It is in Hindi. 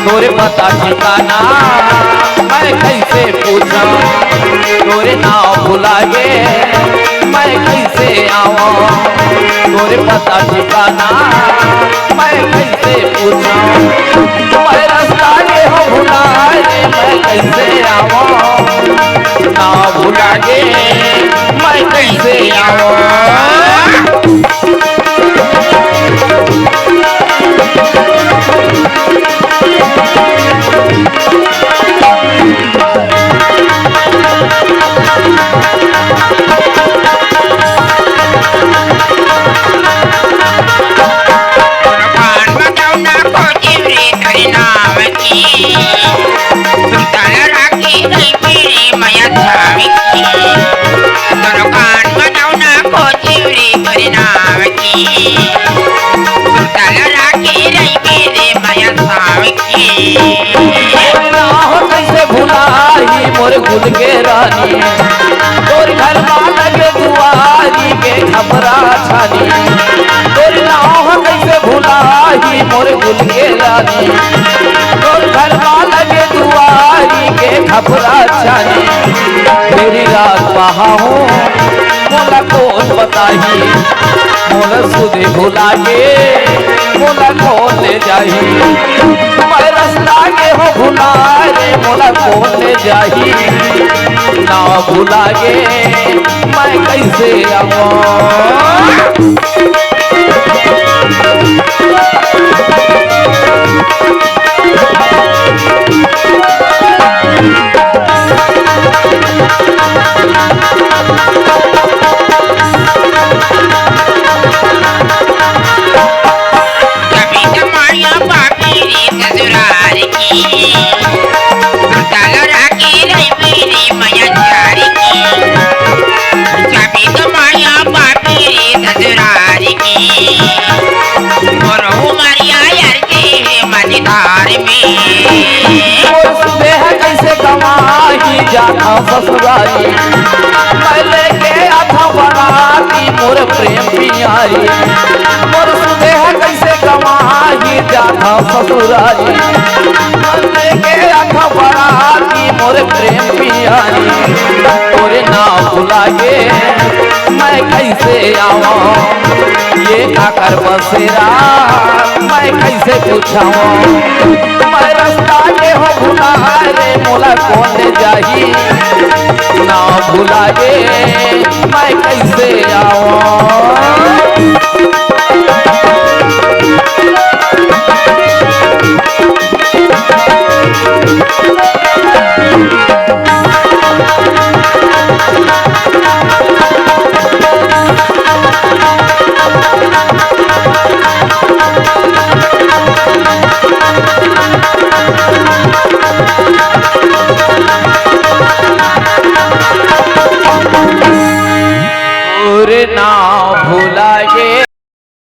तोरे पता ठिकाना मैं कैसे पूछा, तोरे नाव भुला गे मैं कैसे आवा, तोरे पता ठिकाना मैं कैसे पूछा, मैं रास्ता के हो भुला गे मैं कैसे आवा, नाव भुला गे मैं कैसे आवा। कैसे भुलाई मोर गुल के रानी, तोर घर लगे दुआरी के खबरा छानी, तोर नाव कैसे भुलाई मोर गुल के रानी, तोर घर लगे दुआरी के खबरा छानी, तेरी रात बहाऊं मोला कौन बताही, मोला सुधे भुला के मोला कौन ले जाही, मैं रास्ता के हो भुला रे मोला कौन ले जाही, ना भुला गे मैं कैसे आवा। कैसे कमाही जाना ससुरारी, मैं लेके आथा बनाती मोर प्रेम पियारी, मोर सुदेह कैसे कमाही जाना ससुरारी, मैं लेके आथा बनाती मोर प्रेम पियारी, तोरे नाम भुला गे मैं कैसे आवा, ये काकर बसेरा मैं कैसे पूछावा, मैं रास्ता के हो भुला रे मोला कौन ले जाही, ना भुला गे मैं कैसे आवा।